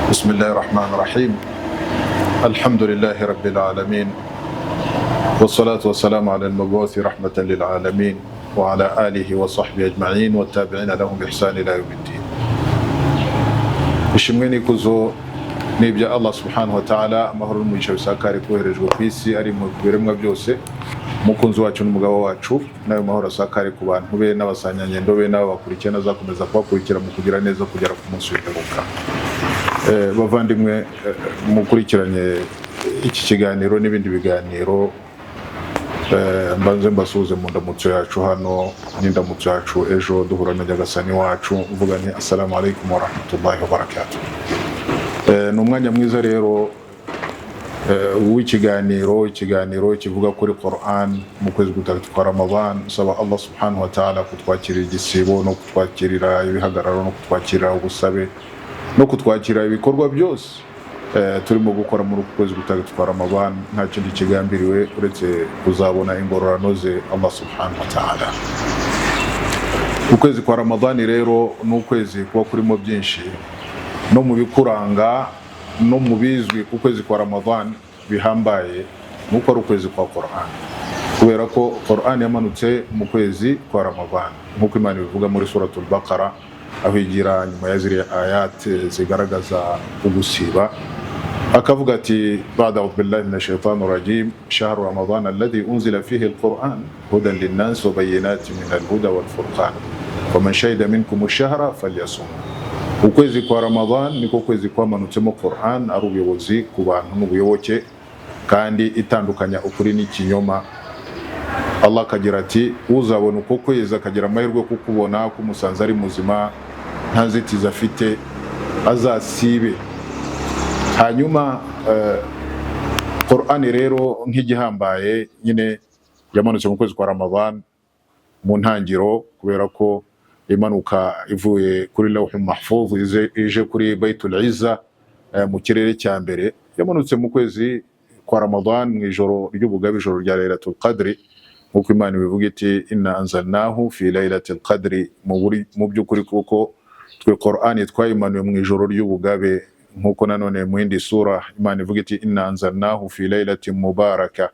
بسم الله الرحمن الرحيم. الحمد لله رب العالمين، والصلاة والسلام على المبعوث رحمة للعالمين وعلى آله وصحبه أجمعين والتابعين لهم بإحسان إلى يوم الدين. ishimwe n'ikuzo ni ibya Allah subhanahu wa ta'ala, amahoro n'umugisha bisakare koherejwe ku isi ari mu biremwa byose, umukunzi wacu n'umugabo wacu, nayo mahoro asakare ku bantu be n'abasanyanyendo be n'abo bakurikirana azakomeza kubakurikira mu kugira neza kugera ku munsi w'imperuka. Bavandimwe mukurikiranye iki kiganiro n'ibindi biganiro, mbanze mbasuhuze mu ndamutso yacu hano n'indamutso yacu ejo duhura na Nyagasani wacu, mvuga nti assalamu alaikum wa rahmatullahi wa barakatuh. Ni umwanya mwiza rero w'ikiganiro kivuga kuri Qur'an mu kwezi gutatu kwa Ramadan. Saba Allah subhanahu wa ta'ala kutwakirira igisibo no kutwakirira ibihagararo no kutwakirira ubusabe no kutwakira ibikorwa byose turimo gukora muri kwezi gutatu kwa Ramadan, nta kindi kigambiriwe uretse kuzabona ingororano ze Allah subhanahu wa ta'ala. Ukwezi kwa Ramadan rero ni ukwezi kuba kurimo byinshi no mu bikuranga no mu bizwi ku kwezi kwa Ramadan bihambaye, nuko ari ukwezi kwa Qur'an, kubera ko Qur'an yamanutse mu kwezi kwa Ramadan nkuko Imana bivuga muri suratul Baqara, aho igira nyuma ya ziriya ayat zigaragaza ugusiba akavuga ati ba'da a'udhu billahi minash shaitanir rajim shahru ramadan alladhi unzila fihi alquran hudan linnas wa bayyinatin minal huda wal furqan faman shahida minkum ash-shahra falyasum. Ukwezi kwa Ramadan niko kwezi kwamanutseho Qur'an ari ubuyobozi ku bantu n'ubuyoboke kandi itandukanya ukuri n'ikinyoma. Allah akagira ati uzabona uko kwezi akagira amahirwe kukubona kumusanze ari muzima nta nzitizi afite azasibe. Hanyuma Qur'an rero nk'igihambaye nyine yamanutse mu kwezi kwa Ramadan mu ntangiro, kubera ko imanuka ivuye kuri lawhul mahfuz ije kuri Baitul Izza mu kirere cya mbere. Yamanutse mu kwezi kwa Ramadan mu ijoro ry'ubugabe, ijoro rya Lailatul Qadri, nkuko Imana bivuga iti inna anzalnahu fi Lailatul Qadri, mu by'ukuri kuko twe Qur'an twayimanuye mu ijoro ry'ubugabe, nkuko nanone mu yindi sura Imana ivuga iti inna anzalnahu fi Lailatin mubaraka.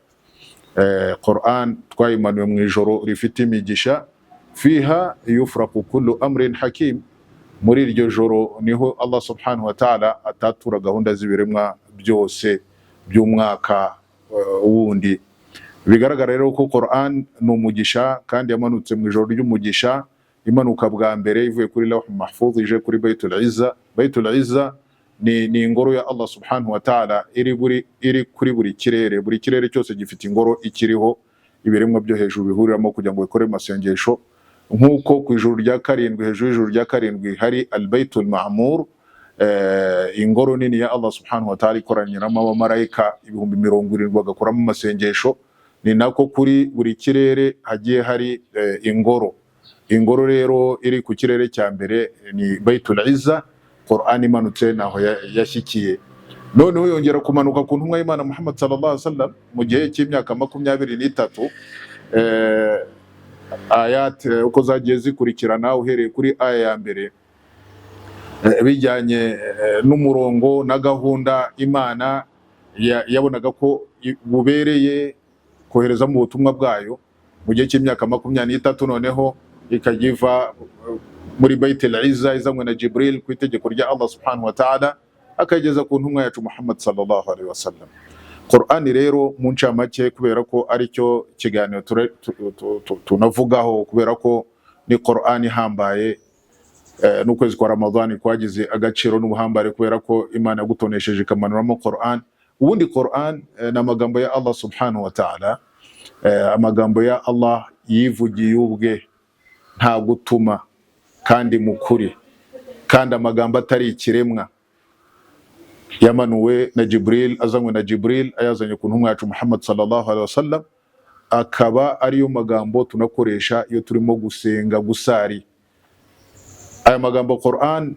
Qur'an twayimanuye mu ijoro rifite imigisha, fiha yufraqu kullu amrin hakim. Muri iryo joro niho Allah subhanahu wa ta'ala atatura gahunda z'ibiremwa byose by'umwaka wundi. Bigaragara rero ko Qur'an ni umugisha kandi yamanutse mu ijoro ry'umugisha. Imanuka bwa mbere ivuye kuri lawhul mahfuz ije kuri Baitul Izza. Baitul Izza ni ingoro ya Allah subhanahu wa ta'ala iri kuri buri kirere cyose gifite ingoro ikiriho ibiremwa byo hejuru bihuriramo kugira ngo bikore amasengesho. Nkuko ku ijuru rya karindwi, hejuru y'ijuru rya karindwi hari al-Baitul Ma'mur, ingoro nini ya Allah subhanahu wa ta'ala ikoranyiramo abamarayika 70,000 bagakoramo amasengesho. Ni nako kuri buri kirere hagiye hari ingoro rero iri ku kirere cya mbere ni Baitul Izza. Qur'an imanutse naho yashyikiye, noneho yongera kumanuka ku ntumwa y'Imana Muhammad sallallahu alaihi wasallam mu gihe cy'imyaka 23. Ayat uko zagiye zikurikirana uhereye kuri aya ya mbere bijyanye n'umurongo na gahunda Imana yabonaga ko bubereye kohereza mu butumwa bwayo mu gihe cy'imyaka 23, noneho ikagiva muri Baitul Izza izanywe na Jibril ku itegeko rya Allah subhanahu wa ta'ala akageza ku ntumwa yacu Muhammad sallallahu alaihi wasallam. Qur'an rero mu ncamake, kubera ko ari cyo kiganiro tunavugaho, kubera ko ni Qur'an ihambaye, n'ukwezi kwa Ramadan kwagize agaciro n'ubuhambare kubera ko Imana yagutonesheje ikamanuramo Qur'an. Ubundi Qur'an ni amagambo ya Allah subhanahu wa ta'ala, amagambo ya Allah yivugiye ubwe nta gutuma kandi mukuri, kandi amagambo atari ikiremwa, yamanuwe na Jibril, azanywe na Jibril ayazanye ku ntumwa yacu Muhammad sallallahu alaihi wasallam, akaba ariyo magambo tunakoresha iyo turimo gusenga gusari. Aya magambo Qur'an,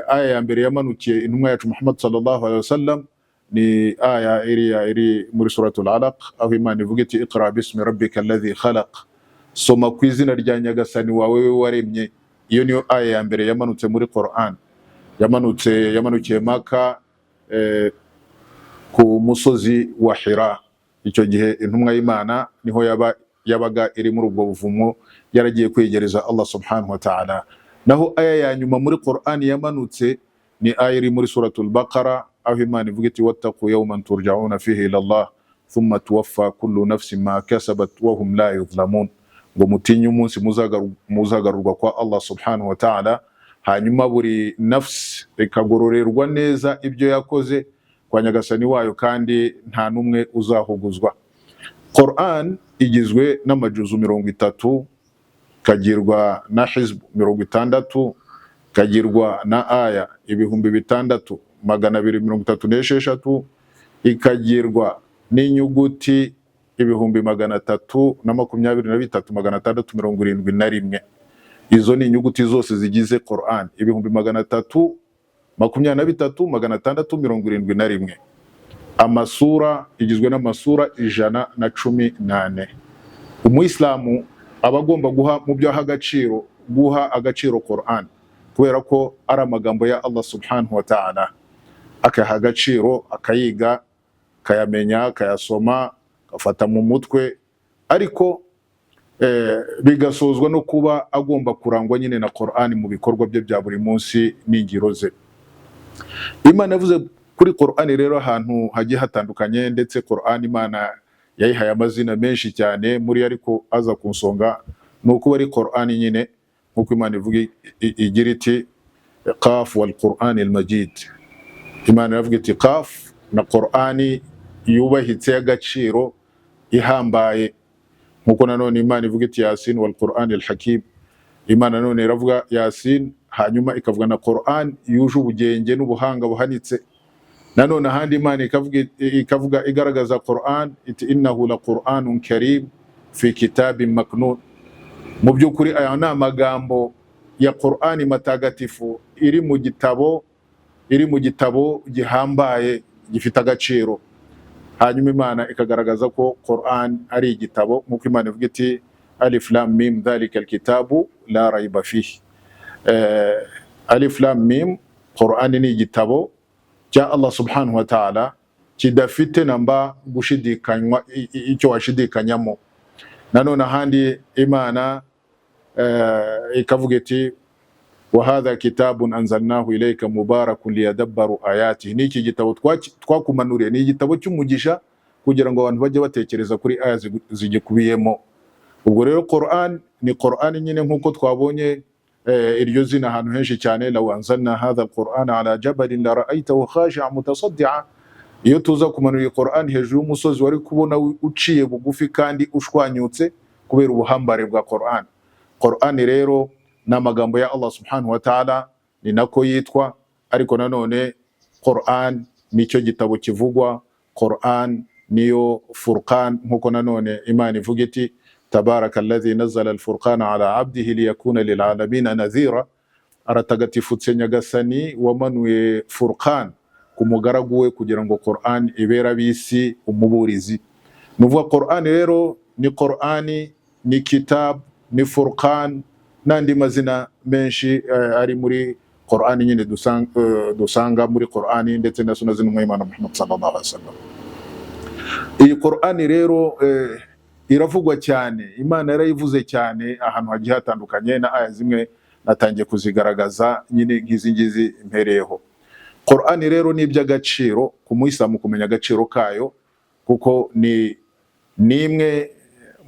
aya ya mbere yamanukiye intumwa yacu Muhammad sallallahu alaihi wasallam ni aya iri muri suratul Alaq, aho Imana ivuga iti iqra bismi rabbika alladhi khalaq, soma ku izina rya Nyagasani wawe waremye. Iyo niyo aya ya mbere yamanutse muri Qur'an. yamanukiye Maka ku musozi wa Hira. Icyo gihe intumwa y'Imana niho yabaga iri muri ubwo buvumo, yaragiye kwegereza Allah subhanahu wa ta'ala. Naho aya ya nyuma muri Qur'an yamanutse ni aya iri muri suratul Baqara, aho Imana ivuga iti wattaqu yawman turja'una fihi ila Allah thumma tuwaffa kullu nafsin ma kasabat wa hum la yuzlamun, ngo mutinye umunsi muzagarurwa kwa Allah subhanahu wa ta'ala, hanyuma buri nafsi ikagororerwa neza ibyo yakoze kwa nyagasani wayo, kandi nta numwe uzahuguzwa. Qur'an igizwe n'amajuzu 30, kagirwa na hizb 60, kagirwa na aya 6236, ikagirwa n'inyuguti 323,671. Izo ni inyuguti zose zigize Qur'an 323,671. Amasura igizwe n'amasura 118. Umuyisilamu aba agomba guha mu byo guha agaciro Qur'an, kubera ko ari amagambo ya Allah subhanahu wa ta'ala, akaha agaciro, akayiga, kayamenya, akayasoma, gafata mu mutwe, ariko bigasozwa no kuba agomba kurangwa nyine na Qur'an mu bikorwa bye bya buri munsi n'ingiro ze. Imana yavuze kuri Qur'an rero ahantu hagiye hatandukanye, ndetse Qur'an Imana yayihaye amazina menshi cyane, muri ariko aza kunsonga nuko ari Qur'an nyine, nkuko Imana ivuga igira iti Qaf wal Qur'an al Majid. Imana yavuga iti Qaf na Qur'ani yubahitse y'agaciro ihambaye, nkuko nanone Imana ivuga iti Yasin wal Qur'an al Hakim. Imana nanone iravuga Yasin, hanyuma ikavuga na Qur'an yuje ubugenge n'ubuhanga buhanitse. Nanone ahandi Imana ikavuga igaragaza Qur'an iti innahu la Qur'anun karim fi kitabin maknun. Mu by'ukuri aya ni amagambo ya Qur'ani matagatifu iri mu gitabo gihambaye gifite agaciro. Hanyuma Imana ikagaragaza ko Qur'an ari igitabo, nkuko Imana ivuga iti Alif Lam Mim dhalika alkitabu la rayba fihi. Alif Lam Mim, Qur'an ni igitabo cya Allah subhanahu wa ta'ala, kidafite namba gushidikanywa icyo washidikanyamo. Nanone ahandi Imana ikavuga iti wa hadha kitabun anzalnahu ilayka mubarakun liyadabbaru ayatihi. Ni iki gitabo twakumanuriye, ni igitabo cy'umugisha kugira ngo abantu bajye batekereza kuri aya zigikubiyemo. Ubwo rero Qur'an ni Qur'an nyine, nkuko twabonye iryo zina ahantu henshi cyane, law anzalna hadha alqur'ana ala jabalin la ra'aytahu khashi'an mutasaddi'a. Iyo tuza kumanura Qur'an hejuru y'umusozi, wari kubona uciye bugufi kandi ushwanyutse kubera ubuhambare bwa Qur'an. Qur'an rero ni amagambo ya Allah subhanahu wa ta'ala, ni nako yitwa, ariko nanone Qur'an nicyo gitabo kivugwa. Qur'an niyo Furqan, nkuko nanone Imana ivuga iti tabarakalladhi nazzala al-furqana ala abdihi liyakuna lil'alamina nadhira. Aratagatifutse nyagasani wamanuye Furqan ku mugaragu we kugira ngo Qur'an ibera bisi umuburizi. Nuvuga Qur'an rero ni Qur'ani, ni kitab, ni Furqan, n'andi mazina menshi ari muri Qur'an nyine dusanga muri Qur'an, ndetse na sunna z'intumwa y'Imana Muhammad sallallahu alaihi wasallam. Iyi Qur'an rero iravugwa cyane, Imana yarayivuze cyane ahantu hagiye hatandukanye, na aya zimwe natangiye kuzigaragaza nyine nk'izi ngizi mpereyeho. Qur'an rero ni iby'agaciro ku Muislamu kumenya agaciro kayo, kuko ni imwe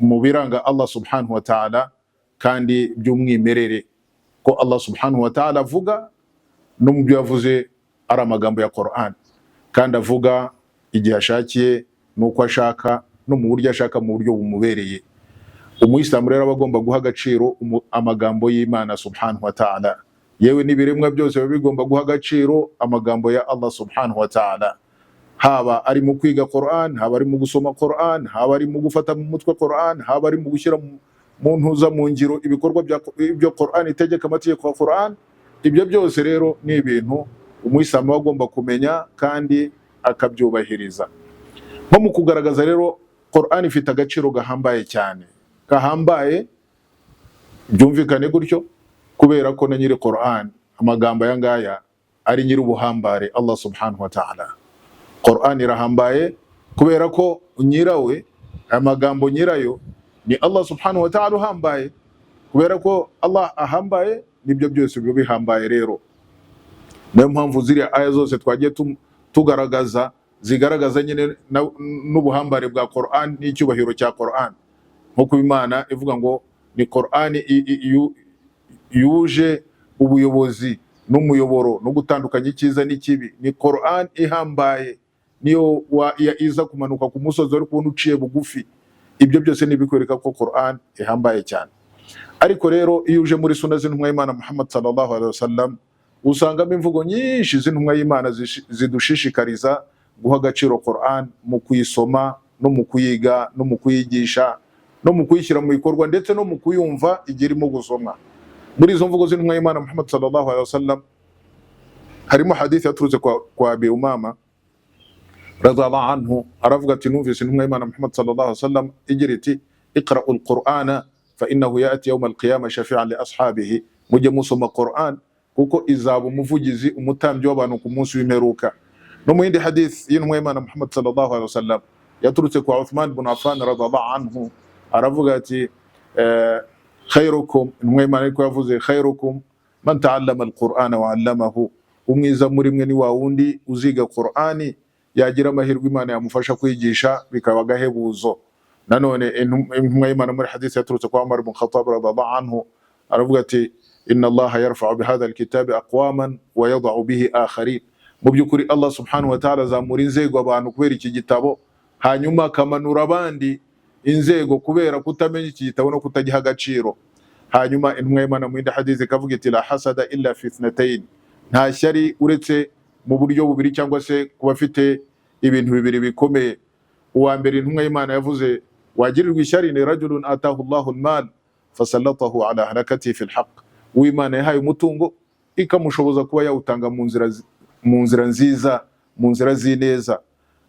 mu biranga Allah subhanahu wa ta'ala, kandi by'umwimerere ko Allah subhanahu wa ta'ala avuga no mu byo yavuze ari amagambo ya Qur'an, kandi avuga igihe ashakiye nuko ashaka no mu buryo ashaka, mu buryo bumubereye. Umuyisilamu rero aba agomba guha agaciro amagambo y'Imana subhanahu wa ta'ala. Yewe n'ibiremwa byose biba bigomba guha agaciro amagambo ya Allah subhanahu wa ta'ala, haba ari mu kwiga Qur'an, haba ari mu gusoma Qur'an, haba ari mu gufata mu mutwe Qur'an, haba ari mu gushyira mu ntuza mu ngiro ibikorwa byo Qur'an itegeka, amategeko ya Qur'an. Ibyo byose rero ni ibintu umuyisilamu agomba kumenya kandi akabyubahiriza. Nko mu kugaragaza rero Qur'an ifite agaciro gahambaye cyane, gahambaye byumvikane gutyo, kubera ko na nyiri Qur'an amagambo aya ngaya ari nyir'ubuhambare Allah subhanahu wa ta'ala. Qur'an irahambaye kubera ko nyirawe, amagambo nyirayo ni Allah subhanahu wa ta'ala uhambaye. Kubera ko Allah ahambaye, nibyo byose biba bihambaye. Rero niyo mpamvu ziriya aya zose twagiye tugaragaza zigaragaza nyine n'ubuhambare bwa Qur'an n'icyubahiro cya Qur'an, nkuko Imana ivuga ngo ni Qur'an yuje ubuyobozi n'umuyoboro no gutandukanya icyiza n'ikibi. Ni Qur'an ihambaye, niyo iza kumanuka ku musozi wari kubona uciye bugufi. Ibyo byose nibikwereka ko Qur'an ihambaye cyane. Ariko rero iyo uje muri sunna z'intumwa y'Imana Muhammad sallallahu alaihi wasallam, usangamo imvugo nyinshi z'intumwa y'Imana zidushishikariza guha agaciro Qur'an mu kuyisoma no mu kuyiga no mu kuyigisha no mu kuyishyira mu bikorwa ndetse no mu kuyumva igihe irimo gusomwa. Muri izo mvugo z'intumwa y'Imana Muhammad sallallahu alaihi wasallam harimo hadith yaturutse kwa Abi Umama radhiallahu anhu, aravuga ati numvise intumwa y'Imana Muhammad sallallahu alaihi wasallam igira iti iqra'ul Qur'ana fa innahu ya'ti yawm al-qiyamah shafi'an li ashabihi, mujye musoma Qur'an kuko izaba umuvugizi umutambyi w'abantu ku munsi w'imperuka. No mu yindi hadith y'intumwa y'Imana Muhammad sallallahu alaihi wasallam yaturutse kwa Uthman ibn Affan radhiallahu anhu, aravuga ati khairukum, intumwa y'Imana ariko yavuze khairukum man ta'allama al-Qur'ana wa 'allamahu, umwiza muri mwe ni wa wundi uziga Qur'ani yagira amahirwe Imana yamufasha kwigisha bikaba agahebuzo. Nanone intumwa y'Imana muri hadith yaturutse kwa Umar ibn Khattab radhiallahu anhu, aravuga ati inna Allaha yarfa'u bihadha al-kitabi aqwaman wa yad'u bihi akharin, mu by'ukuri Allah subhanahu wa ta'ala azamura inzego abantu kubera iki gitabo, hanyuma akamanura abandi inzego kubera kutamenya iki gitabo no kutagiha agaciro. Hanyuma intumwa y'Imana mu yindi hadith ikavuga iti la hasada illa fi ithnatayn, nta shyari uretse mu buryo bubiri cyangwa se kuba afite ibintu bibiri bikomeye. Uwa mbere intumwa y'Imana yavuze wagirirwa ishyari ni rajulun atahu Allahu al-mal fasallatahu ala halakati fi al-haqq, uw'Imana yahaye umutungo ikamushoboza kuba yawutanga mu nzira nziza, mu nzira z'ineza.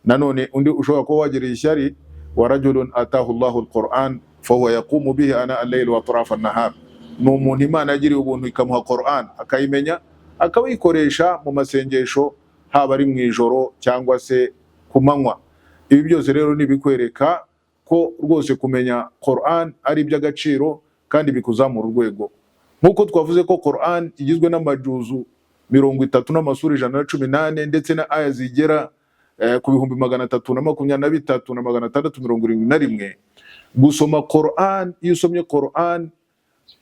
Nanone undi ushobora kuba wagiriye ishyari wa rajulun atahu Allahu al-Qur'an fahuwa yaqumu bihi ana al-layl wa atrafa an-nahar, ni umuntu Imana yagiriye ubuntu ikamuha Qur'an akayimenya akawikoresha mu masengesho, haba ari mu ijoro cyangwa se ku manywa. Ibi byose rero nibikwereka ko rwose kumenya Qur'an ari iby'agaciro kandi bikuzamura urwego. Nkuko twavuze ko Qur'an igizwe n'amajuzu 30 n'amasura 118 ndetse na aya zigera ku 323 na 671. Gusoma Qur'an, iyo usomye Qur'an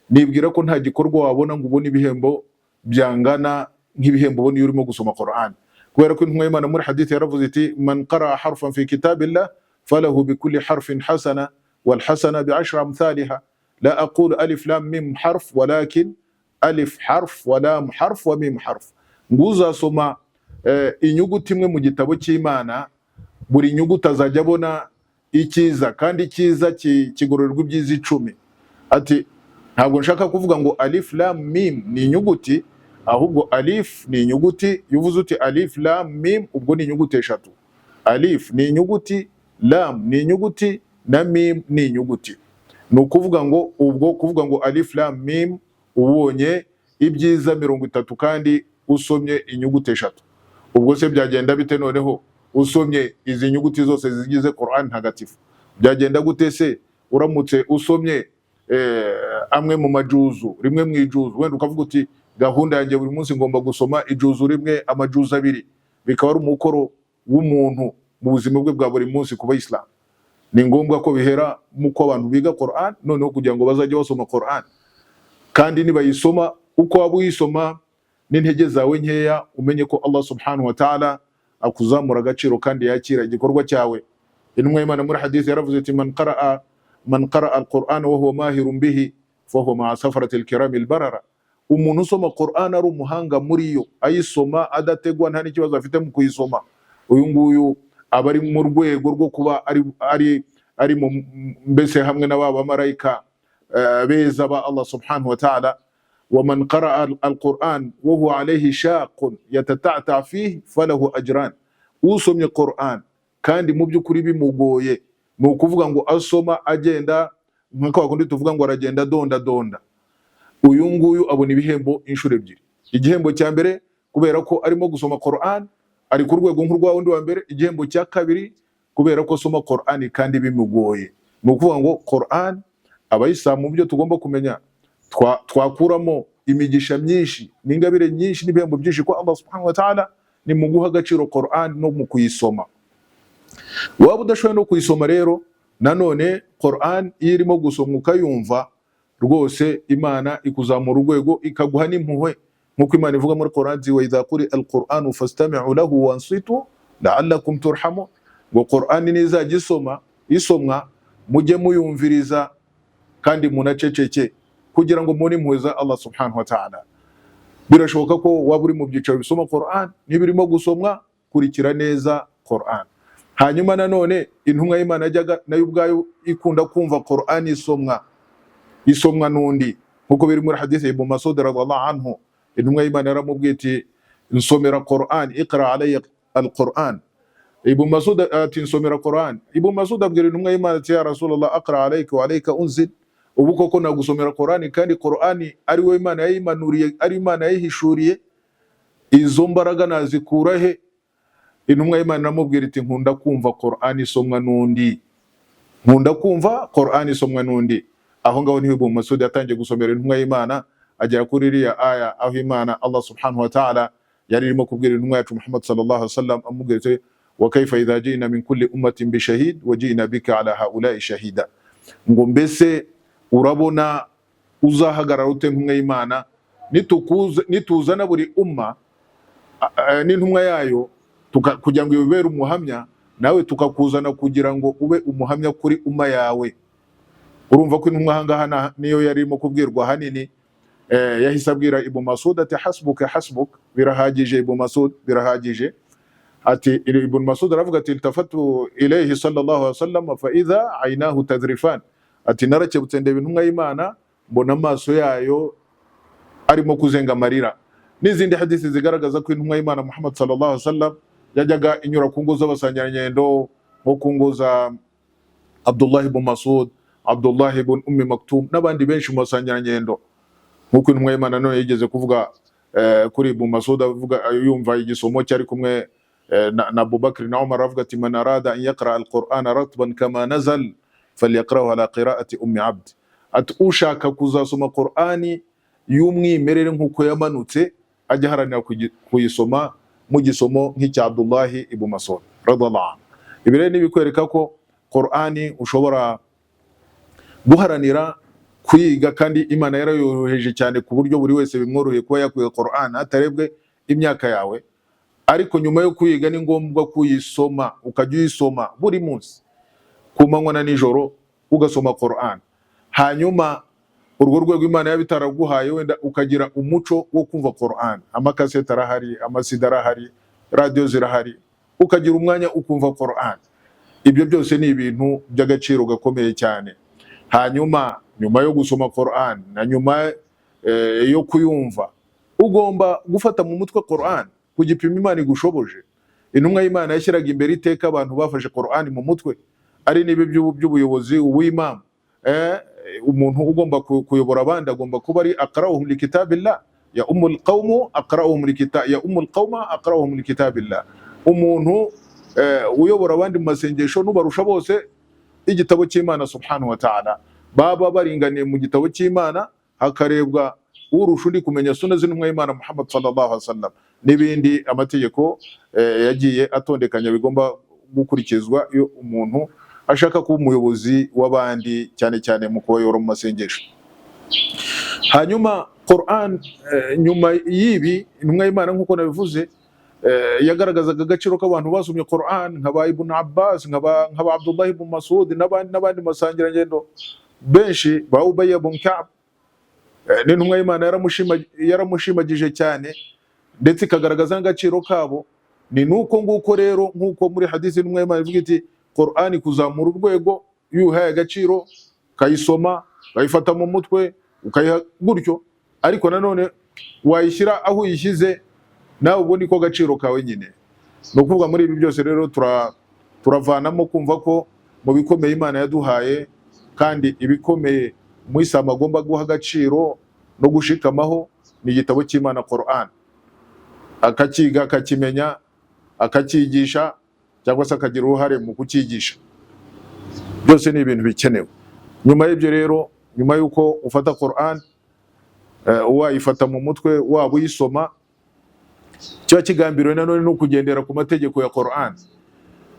nibwira ko nta gikorwa wabona ngo ubone ibihembo byangana nk'ibihembo ubona iyo urimo gusoma Qur'an. Kubera ko intumwa y'Imana muri hadith yaravuze iti man qara'a harfan fi kitabillah falahu bikulli harfin hasana wal hasana bi10 amthaliha, la aqulu alif lam mim harf walakin alif harf wa lam harf wa mim harf. Nguzasoma inyuguti imwe mu gitabo cy'Imana, buri nyuguti azajya abona icyiza, kandi icyiza kigororerwa ibyiza 10. Ati ntabwo nshaka kuvuga ngo alif lam mim ni inyuguti, ahubwo alif ni inyuguti, yuvuze uti alif lam mim ubwo ni inyuguti 3. Alif ni inyuguti, lam ni inyuguti na mim ni inyuguti. Ni ukuvuga ngo ubwo kuvuga ngo alif lam mim ubonye ibyiza 30 kandi usomye inyuguti 3. Ubwo se byagenda bite noneho usomye izi nyuguti zose zigize Qur'an ntagatifu? Byagenda gute se uramutse usomye amwe mu majuzu, rimwe mu ijuzu, wenda ukavuga uti gahunda yanjye buri munsi ngomba gusoma ijuzu rimwe, amajuzu 2, bikaba ari umukoro w'umuntu mu buzima bwe bwa buri munsi ku Bayisilamu. Ni ngombwa ko bihera muko abantu biga Qur'an, noneho kugira ngo bazajye basoma Qur'an, kandi nibayisoma uko waba uyisoma n'intege zawe nkeya, umenye ko Allah subhanahu wa ta'ala akuzamura agaciro kandi yakira igikorwa cyawe. Intumwa y'Imana muri hadith yaravuze ati man qara'a al-Qur'an wa huwa mahirun bihi fahuwa ma'a safarati al-kirami al-barara, umuntu usoma Qur'an ari umuhanga muri yo, ayisoma adategwa nta n'ikibazo afite mu kuyisoma, uyu nguyu aba ari mu rwego rwo kuba ari mbese hamwe n'aba marayika beza ba Allah subhanahu wa ta'ala. ومن قرأ القرآن وهو عليه شاق يتتعتع فيه فله أجران, usomye Qur'an kandi mu by'ukuri bimugoye, ni ukuvuga ngo asoma agenda nk'uko bakundi tuvuga ngo aragenda donda, uyu nguyu abona ibihembo inshuro 2. Igihembo cya mbere kubera ko arimo gusoma Qur'an, ari ku rwego nk'urwa wundi wa mbere. Igihembo cya kabiri kubera ko asoma Qur'an kandi bimugoye. Ni ukuvuga ngo Qur'an, abayisilamu byo tugomba kumenya, twakuramo imigisha myinshi n'ingabire nyinshi n'ibihembo byinshi ko Allah subhanahu wa ta'ala ni mu guha agaciro Qur'an no mu kuyisoma. Waba udashoboye no kuyisoma rero, nanone Qur'an iyo irimo gusomwa ukayumva, rwose Imana ikuzamura urwego ikaguha n'impuhwe, nk'uko Imana ivuga muri Qur'an, wa idha quri al-Qur'anu fastami'u lahu wansitu la'allakum turhamun. Ngo Qur'an nizajya isomwa mujye muyumviriza kandi munaceceke kugira ngo mubone impuhwe za Allah subhanahu wa ta'ala. Birashoboka ko waba uri mu byicaro bisoma Qur'an, niba irimo gusomwa kurikira neza Qur'an. Hanyuma nanone intumwa y'Imana yajyaga nayo ubwayo ikunda kumva Qur'an isomwa n'undi, nkuko biri muri hadith Ibn Mas'ud radhiyallahu anhu. Intumwa y'Imana yaramubwiye iti nsomera Qur'an, iqra alayya al-Qur'an. Ibn Mas'ud ati nsomera Qur'an. Ibn Mas'ud abwira intumwa y'Imana ati ya Rasulullah, aqra alayka wa alayka unzil. Ubu koko nagusomera Qur'an kandi Qur'an ari we Imana yayimanuriye, ari Imana yayihishuriye, izo mbaraga nazikura he? Intumwa y'Imana iramubwira iti nkunda kumva Qur'an isomwa n'undi, nkunda kumva Qur'an isomwa n'undi. Aho ngaho niho Ibn Mas'ud yatangiye gusomera intumwa y'Imana, agera kuri iriya aya aho Imana Allah subhanahu wa ta'ala yari irimo kubwira intumwa yacu Muhammad sallallahu alaihi wasallam, amubwira ati wa kayfa idha ji'na min kulli ummatin bi shahid wa ji'na bika ala haula'i shahida. Ngo mbese urabona uzahagarara ute ntumwa y'Imana nituzana buri umma n'intumwa yayo kugira ngo ibere umuhamya, nawe tukakuzana kugira ngo ube umuhamya kuri umma yawe. Urumva ko intumwa ahangaha niyo yari irimo kubwirwa hanini. Yahise abwira Ibn Mas'ud ati hasbuka birahagije Ibn Mas'ud, birahagije. Ati Ibn Mas'ud aravuga ati iltafatu ilayhi sallallahu alaihi wasallam fa idha aynahu tadrifan. Ati narakebutse ndeba intumwa y'Imana, mbona amaso yayo arimo kuzenga amarira. N'izindi hadisi zigaragaza ko intumwa y'Imana Muhammad sallallahu alaihi wasallam yajyaga inyura ku ngo z'abasangirangendo, nko ku ngo za Abdullah ibn Mas'ud, Abdullah ibn Maktum n'abandi benshi mu basangirangendo. Nk'uko intumwa y'Imana none yigeze kuvuga kuri Ibn Mas'ud, avuga yumva igisomo cyari kumwe na Abu Bakr na Umar, avuga ati man arada an yaqra al-Qur'ana ratban kama nazal falyaqrahu ala qira'ati ummi abd. Ati ushaka kuzasoma Qur'ani y'umwimerere nk'uko yamanutse, ajya haranira kuyisoma mu gisomo nk'icya Abdullah ibn Mas'ud radhiyallahu anhu. Ibi rero nibikwereka ko Qur'ani ushobora guharanira kwiga, kandi Imana yarayoroheje cyane ku buryo buri wese bimworoheye kuba yakwiga Qur'an hatarebwe imyaka yawe. Ariko nyuma yo kwiga ni ngombwa kuyisoma, ukajya uyisoma buri munsi ku manywa na nijoro, ugasoma Qur'an. Hanyuma urwo rwego Imana yabitaraguhaye, wenda ukagira umuco wo kumva Qur'an. Amakasete arahari, amasida arahari, radio zirahari, ukagira umwanya ukumva Qur'an. Ibyo byose ni ibintu by'agaciro gakomeye cyane. Hanyuma nyuma yo gusoma Qur'an na nyuma yo kuyumva, ugomba gufata mu mutwe Qur'an ku gipimo Imana igushoboje. Intumwa y'Imana yashyiraga imbere iteka abantu bafashe Qur'an mu mutwe, ari nibe by'ubuyobozi uw'imam. Umuntu ugomba kuyobora abandi agomba kuba ari aqra'uhum li kitabillah, ya ummul qawmu aqra'uhum li kitab, ya ummul qawma aqra'uhum li kitabillah. Umuntu uyobora abandi mu masengesho nubarusha bose igitabo cy'Imana subhanahu wa ta'ala. Baba baringaniye mu gitabo cy'Imana, hakarebwa urusha undi kumenya sunna z'intumwa y'Imana Muhammad sallallahu alaihi wasallam, n'ibindi amategeko yagiye atondekanya bigomba gukurikizwa iyo umuntu ashaka kuba umuyobozi w'abandi, cyane cyane mu kubayobora mu masengesho. Hanyuma Qur'an nyuma y'ibi, intumwa y'Imana nk'uko nabivuze yagaragazaga agaciro k'abantu basomye Qur'an, nk'aba Ibn Abbas, nk'aba Abdullah ibn Mas'ud n'abandi masangirangendo benshi, ba Ubay ibn Ka'b. N'intumwa y'Imana yaramushimagije cyane, ndetse ikagaragaza n'agaciro kabo. Ni nuko nguko rero, nk'uko muri hadisi intumwa y'Imana ivuga iti Qur'an kuzamura urwego, iyo uhaye agaciro kayisoma, kayifata mu mutwe, ukayiha gutyo, ariko nanone wayishyira aho uyishyize, nawe ubwo niko gaciro kawe nyine. Ni ukuvuga muri ibi byose rero turavanamo kumva ko mu bikomeye Imana yaduhaye, kandi ibikomeye Umuyisilamu agomba guha agaciro no gushikamaho, ni igitabo cy'Imana Qur'an. akakiga akakimenya akakigisha cyangwa se akagira uruhare mu kukigisha. Byose ni ibintu bikenewe. Nyuma y'ibyo rero, nyuma y'uko ufata Qur'an wayifata mu mutwe waba uyisoma, cyo kigambiriwe nanone no kugendera ku mategeko ya Qur'an.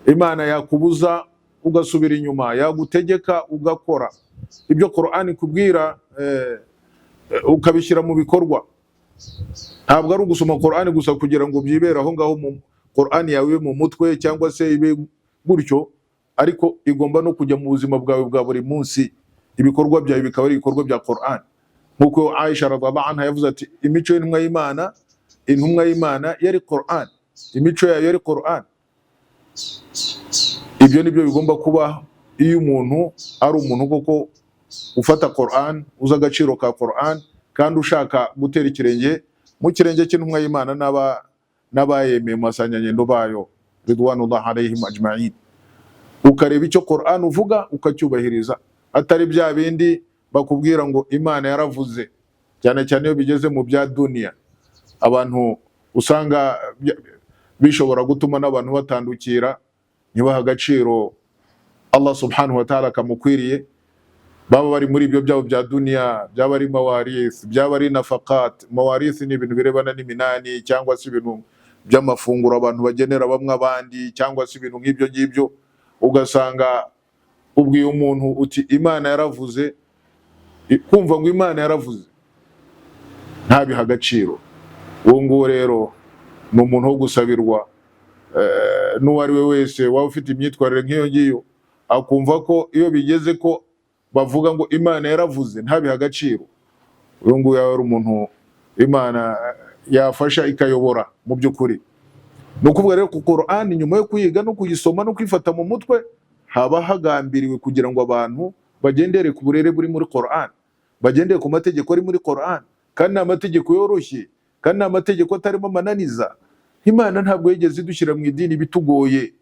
Imana yakubuza ugasubira inyuma, yagutegeka ugakora ibyo Qur'an ikubwira, ukabishyira mu bikorwa. Ntabwo ari ugusoma Qur'an gusa kugira ngo byibere aho ngaho mu Qur'an yawe mu mutwe cyangwa se ibe gutyo, ariko igomba no kujya mu buzima bwawe bwa buri munsi. Ibikorwa byawe bikaba ari ibikorwa bya Qur'an. Nkuko Aisha radhiallahu anha yavuze ati imico intumwa y'Imana yari Qur'an, imico yayo yari Qur'an. Ibyo nibyo bigomba kuba iyo umuntu ari umuntu koko ufata Qur'an, uza agaciro ka Qur'an, kandi ushaka gutera ikirenge mu kirenge cy'intumwa y'Imana n'abayemeye mu basanyanyendo bayo ridwanullahi alayhim ajma'in. Ukareba icyo Qur'an uvuga ukacyubahiriza, atari bya bindi bakubwira ngo Imana yaravuze, cyane cyane iyo bigeze mu bya dunia. Abantu usanga bishobora gutuma n'abantu batandukira, ntibaha agaciro Allah subhanahu wa ta'ala kamukwiriye. Baba bari muri ibyo byabo bya dunia, byaba ari mawarith, byaba ari nafaqat. Mawarith ni ibintu birebana n'iminani cyangwa se ibintu by'amafunguro abantu bagenera bamwe abandi, cyangwa se ibintu nk'ibyo ngibyo. Ugasanga ubwiye umuntu uti Imana yaravuze, kumva ngo Imana yaravuze ntabiha agaciro. Uwo nguwo rero ni umuntu wo gusabirwa. N'uwo ari we wese waba ufite imyitwarire nk'iyo ngiyo, akumva ko iyo bigeze ko bavuga ngo Imana yaravuze ntabiha agaciro, uyu nguyu yaba ari umuntu Imana yafasha ikayobora mu by'ukuri. Ni ukuvuga rero ku Qur'an, nyuma yo kuyiga no kuyisoma no kwifata mu mutwe, haba hagambiriwe kugira ngo abantu bagendere ku burere buri muri Qur'an, bagendere ku mategeko ari muri Qur'an, kandi ni amategeko yoroshye, kandi ni amategeko atarimo amananiza. Imana ntabwo yigeze idushyira mu idini bitugoye.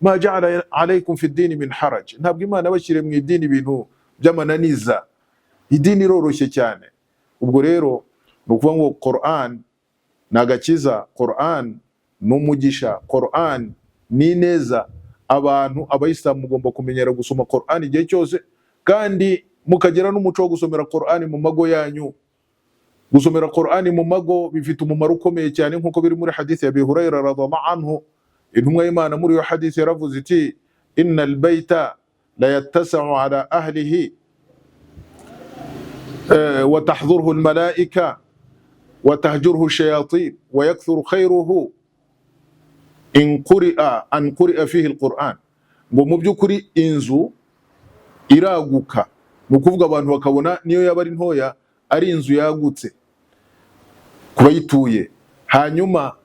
Ma ja'ala alaykum fi dini min haraj. Ntabwo Imana bashyire mu idini ibintu by'amananiza. Idini iroroshye cyane. Ubwo rero ni ukuvuga ngo Qur'an ni agakiza, Qur'an ni umugisha, Qur'an ni neza. Abantu abayisilamu mugomba kumenyera gusoma Qur'an igihe cyose, kandi mukagira n'umuco wo gusomera Qur'an mu mago yanyu. Gusomera Qur'an mu mago bifite umumaro ukomeye cyane, nkuko biri muri hadithi ya Abi Hurayra radhiallahu anhu. Intumwa y'Imana muri iyo hadithi yaravuze iti innal bayta la yattasa'u ala ahlihi wa tahdhuruhu almalaika wa tahjuruhu shayatin wa yakthuru khayruhu in quri'a fihi alquran. Ngo mu by'ukuri inzu iraguka, ni ukuvuga abantu bakabona niyo yaba ari ntoya ari inzu yagutse kubayituye, hanyuma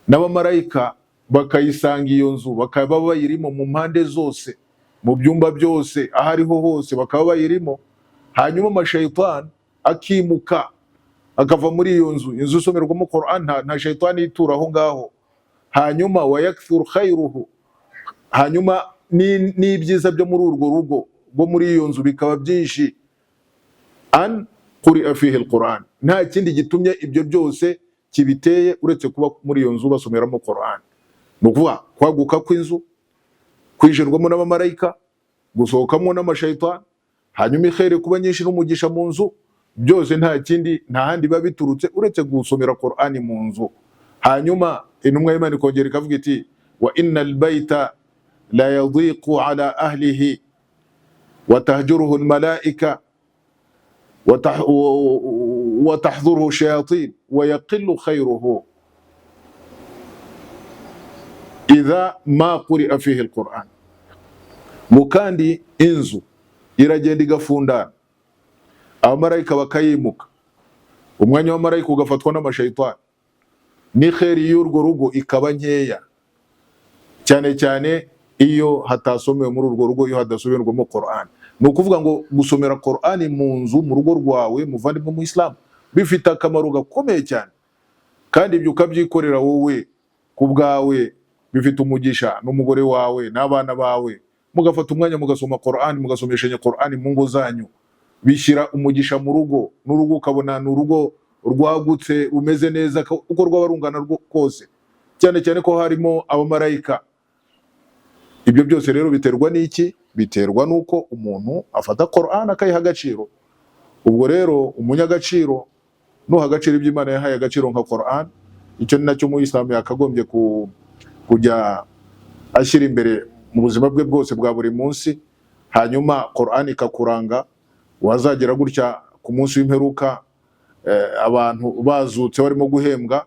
n'abamarayika bakayisanga iyo nzu, bakaba bayirimo mu mpande zose, mu byumba byose, aho ariho hose bakaba bayirimo. Hanyuma amashayitani akimuka akava muri iyo nzu, inzu isomerwamo Qur'an, nta shayitani itura aho ngaho. Hanyuma wa yakthuru khayruhu, hanyuma n'ibyiza byo muri urwo rugo bwo muri iyo nzu bikaba byinshi. An quri'a fihi alquran, nta kindi gitumye ibyo byose kibiteye uretse kuba muri iyo nzu basomeramo Qur'an. Ni ukuvuga kwaguka kw'inzu, kwijirwamo n'abamarayika, gusohokamo n'amashayitani, hanyuma ikhere kuba nyinshi n'umugisha mu nzu, byose nta kindi, nta handi biba biturutse uretse gusomera Qur'an mu nzu. Hanyuma intumwa y'Imana ikongera ikavuga iti wa innal bayta la yadhiqu ala ahlihi wa tahjuruhu almalaika wa tahdhuruhu shayatin wa yaqillu khayruhu idha ma quri'a fihi alquran. Mukandi inzu iragenda igafundana, abamarayika bakayimuka, umwanya wa marayika ugafatwa n'amashayitani, ni kheri y'urwo rugo ikaba nkeya, cyane cyane iyo hatasomewe muri urwo rugo, iyo hadasomerwamo Qur'an. Ni ukuvuga ngo gusomera Qur'an mu nzu, mu rugo rwawe muvandimwe mu Islam, bifite akamaro gakomeye cyane, kandi ibyo ukabyikorera wowe ku bwawe, bifite umugisha n'umugore wawe n'abana bawe, mugafata umwanya mugasoma Qur'an, mugasomeshanya Qur'an mu ngo zanyu, bishyira umugisha mu rugo, n'urugo ukabona ni urugo rwagutse rumeze neza uko rwaba rungana kose, cyane cyane ko harimo abamarayika. Ibyo byose rero biterwa n'iki? Biterwa n'uko umuntu afata Qur'an akayiha agaciro. Ubwo rero umunyagaciro nuha agaciro ibyo Imana yahaye agaciro nka Qur'an, icyo ni nacyo Umuyisilamu yakagombye kujya ashyira imbere mu buzima bwe bwose bwa buri munsi, hanyuma Qur'an ikakuranga. Wazagera gutya ku munsi w'imperuka abantu bazutse barimo guhembwa,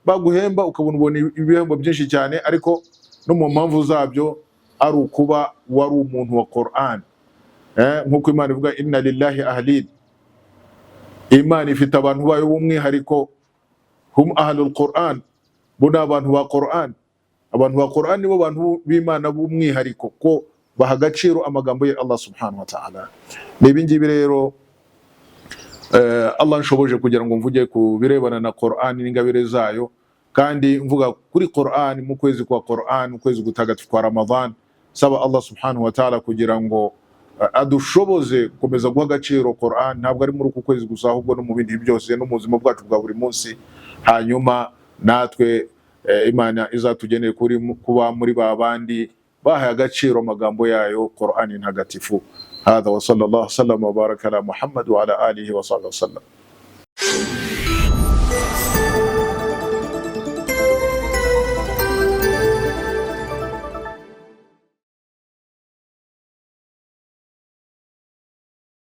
baguhemba ukabona ubona ibihembo byinshi cyane, ariko no mu mpamvu zabyo ari ukuba wari umuntu wa Qur'an. Nk'uko Imana ivuga inna lillahi ahlin, Imana ifite abantu bayo b'umwihariko, hum ahlul Qur'an, bo ni abantu ba Qur'an. Abantu ba Qur'an nibo bantu b'Imana b'umwihariko, ko baha agaciro amagambo ya Allah subhanahu wa ta'ala. Ni ibingibi rero Allah nshoboje kugira ngo mvuge ku birebana na Qur'an n'ingabire zayo, kandi mvuga kuri Qur'an mu kwezi kwa Qur'an, ukwezi gutagatifu kwa Ramadan. Saba Allah subhanahu wa ta'ala kugira ngo adushoboze gukomeza guha agaciro Qur'an, ntabwo ari muri uku kwezi gusa, ahubwo no mu bindi byose, no mu buzima bwacu bwa buri munsi. Hanyuma natwe Imana izatugeneye kuba muri babandi bahaye agaciro amagambo yayo Qur'an ntagatifu. Hada wa sallallahu sallam wa baraka ala Muhammad wa ala alihi wa sahbihi wa sallam.